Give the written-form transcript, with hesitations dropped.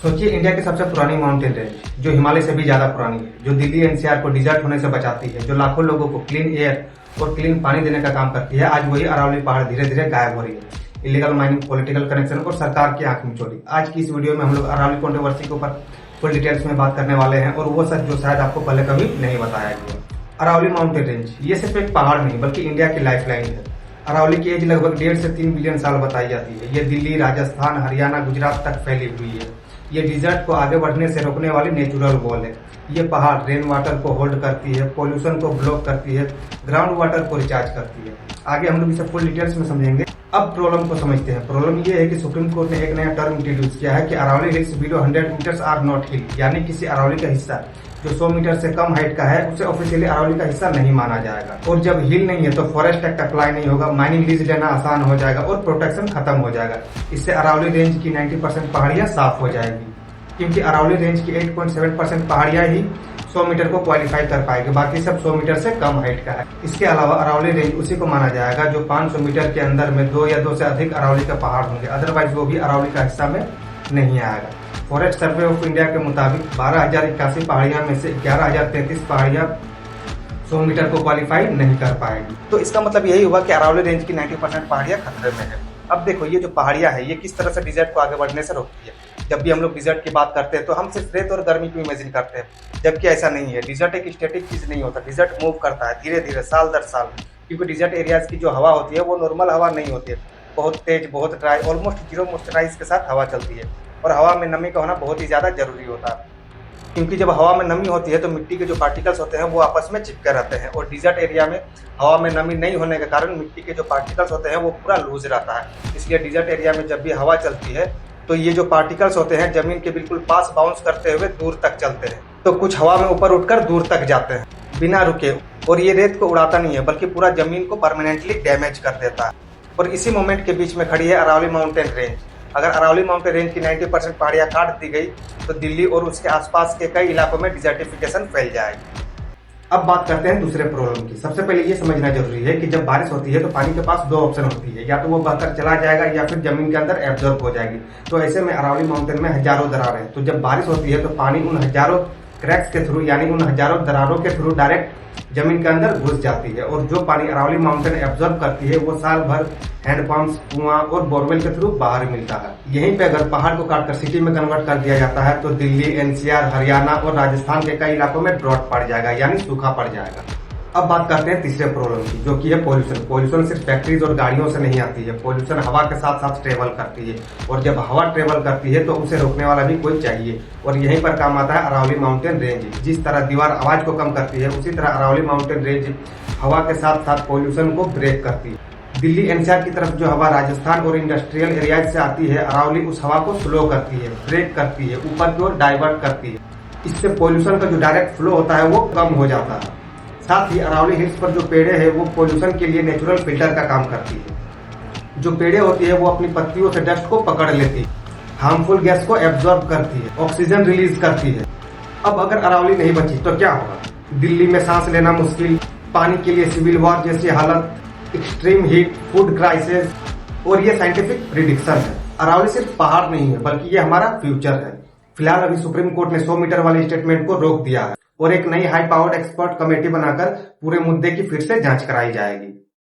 सोचिए इंडिया की सबसे पुरानी माउंटेन रेंज जो हिमालय से भी ज्यादा पुरानी है, जो दिल्ली एनसीआर को डिजर्ट होने से बचाती है, जो लाखों लोगों को क्लीन एयर और क्लीन पानी देने का काम करती है, आज वही अरावली पहाड़ धीरे धीरे गायब हो रही है। इलीगल माइनिंग, पॉलिटिकल कनेक्शन और सरकार की आंख मिचौली। आज की इस वीडियो में हम लोग अरावली कंट्रोवर्सी के ऊपर फुल डिटेल्स में बात करने वाले हैं और वो सच जो शायद आपको पहले कभी नहीं बताया गया। अरावली माउंटेन रेंज ये सिर्फ एक पहाड़ नहीं बल्कि इंडिया की लाइफलाइन है। अरावली की एज लगभग 1.5 से 3 बिलियन साल बताई जाती है। ये दिल्ली, राजस्थान, हरियाणा, गुजरात तक फैली हुई है। ये डिजर्ट को आगे बढ़ने से रोकने वाली नेचुरल वॉल है। ये पहाड़ रेन वाटर को होल्ड करती है, पोल्यूशन को ब्लॉक करती है, ग्राउंड वाटर को रिचार्ज करती है। आगे हम लोग इसे फुल डिटेल्स में समझेंगे। अब प्रॉब्लम को समझते हैं। प्रॉब्लम ये है कि सुप्रीम कोर्ट ने एक नया टर्म इंट्रोड्यूस किया है कि Aravalli hills below 100 metres are not hill, यानी किसी अरावली का हिस्सा जो 100 मीटर से कम हाइट का है उसे ऑफिशियली अरावली का हिस्सा नहीं माना जाएगा। और जब हिल नहीं है तो फॉरेस्ट एक्ट अप्लाई नहीं होगा, माइनिंग लीज लेना आसान हो जाएगा और प्रोटेक्शन खत्म हो जाएगा। इससे अरावली रेंज की 90% पहाड़ियां साफ हो जाएगी, क्योंकि अरावली रेंज की 8.7% पहाड़ियां ही 100 मीटर को क्वालिफाई कर पाएगी, बाकी सब 100 मीटर से कम हाइट का है। इसके अलावा अरावली रेंज उसी को माना जाएगा जो 500 मीटर के अंदर में 2 या 2 से अधिक अरावली के पहाड़ होंगे, अदरवाइज वो भी अरावली का हिस्सा में नहीं आएगा। फॉरेस्ट सर्वे ऑफ इंडिया के मुताबिक 12,081 पहाड़ियां में से 11,033 पहाड़ियां 100 मीटर को क्वालिफाई नहीं कर पाएगी। तो इसका मतलब यही हुआ कि अरावली रेंज की 90% पहाड़ियां खतरे में है। अब देखो ये जो पहाड़ियां है ये किस तरह से डिजर्ट को आगे बढ़ने से रोकती है। जब भी हम लोग डिजर्ट की बात करते हैं तो हम सिर्फ रेत और गर्मी को इमेजिन करते हैं, जबकि ऐसा नहीं है। डिजर्ट एक स्टैटिक चीज नहीं होता। डिजर्ट मूव करता है धीरे धीरे, साल दर साल, क्योंकि डिजर्ट एरियाज की जो हवा होती है वो नॉर्मल हवा नहीं होती है। बहुत तेज, बहुत ड्राई, ऑलमोस्ट जीरो मॉइस्चराइज के साथ हवा चलती है। और हवा में नमी का होना बहुत ही ज्यादा जरूरी होता है, क्योंकि जब हवा में नमी होती है तो मिट्टी के जो पार्टिकल्स होते हैं वो आपस में चिपके रहते हैं। और डिजर्ट एरिया में हवा में नमी नहीं होने के कारण मिट्टी के जो पार्टिकल्स होते हैं वो पूरा लूज रहता है। इसलिए डिजर्ट एरिया में जब भी हवा चलती है तो ये जो पार्टिकल्स होते हैं जमीन के बिल्कुल पास बाउंस करते हुए दूर तक चलते हैं। तो कुछ हवा में ऊपर उठकर दूर तक जाते हैं बिना रुके। और ये रेत को उड़ाता नहीं है बल्कि पूरा जमीन को परमानेंटली डैमेज कर देता है। और इसी मोमेंट के बीच में खड़ी है अरावली माउंटेन रेंज। अगर अरावली माउंटेन रेंज की 90% पहाड़ियां काट दी गई तो दिल्ली और उसके आसपास के कई इलाकों में डिजर्टिफिकेशन फैल जाएगी। अब बात करते हैं दूसरे प्रॉब्लम की। सबसे पहले ये समझना जरूरी है कि जब बारिश होती है तो पानी के पास 2 ऑप्शन होती है, या तो वो बहकर चला जाएगा या फिर जमीन के अंदर एब्जॉर्ब हो जाएगी। तो ऐसे में अरावली माउंटेन में हजारों दरारें हैं। तो जब बारिश होती है तो पानी उन हजारों क्रैक्स के थ्रू, यानी उन हजारों दरारों के थ्रू डायरेक्ट जमीन के अंदर घुस जाती है। और जो पानी अरावली माउंटेन एब्जॉर्ब करती है वो साल भर हैंडपंप्स, कुआं और बोरवेल के थ्रू बाहर मिलता है। यहीं पे अगर पहाड़ को काटकर सिटी में कन्वर्ट कर दिया जाता है तो दिल्ली, एनसीआर, हरियाणा और राजस्थान के कई इलाकों में ड्रॉट पड़ जाएगा, यानी सूखा पड़ जाएगा। अब बात करते हैं तीसरे प्रॉब्लम की, जो कि है पोल्यूशन। पोल्यूशन सिर्फ फैक्ट्रीज और गाड़ियों से नहीं आती है। पोल्यूशन हवा के साथ साथ ट्रेवल करती है, और जब हवा ट्रेवल करती है तो उसे रोकने वाला भी कोई चाहिए। और यहीं पर काम आता है अरावली माउंटेन रेंज। जिस तरह दीवार आवाज को कम करती है उसी तरह अरावली माउंटेन रेंज हवा के साथ साथ पोल्यूशन को ब्रेक करती है। दिल्ली एनसीआर की तरफ जो हवा राजस्थान और इंडस्ट्रियल एरियाज से आती है, अरावली उस हवा को स्लो करती है, ब्रेक करती है, ऊपर की ओर डाइवर्ट करती है। इससे पोल्यूशन का जो डायरेक्ट फ्लो होता है वो कम हो जाता है। साथ ही अरावली हिल्स पर जो पेड़े हैं वो पोल्यूशन के लिए नेचुरल फिल्टर का काम करती है। जो पेड़े होती है वो अपनी पत्तियों से डस्ट को पकड़ लेती है, हार्मफुल गैस को एब्जॉर्ब करती है, ऑक्सीजन रिलीज करती है। अब अगर अरावली नहीं बची तो क्या होगा? दिल्ली में सांस लेना मुश्किल, पानी के लिए सिविल वॉर जैसी हालत, एक्सट्रीम हीट, फूड क्राइसिस। और ये साइंटिफिक प्रिडिक्शन है। अरावली सिर्फ पहाड़ नहीं है बल्कि ये हमारा फ्यूचर है। फिलहाल अभी सुप्रीम कोर्ट ने 100 मीटर वाले स्टेटमेंट को रोक दिया है और एक नई हाई पावर्ड एक्सपर्ट कमेटी बनाकर पूरे मुद्दे की फिर से जांच कराई जाएगी।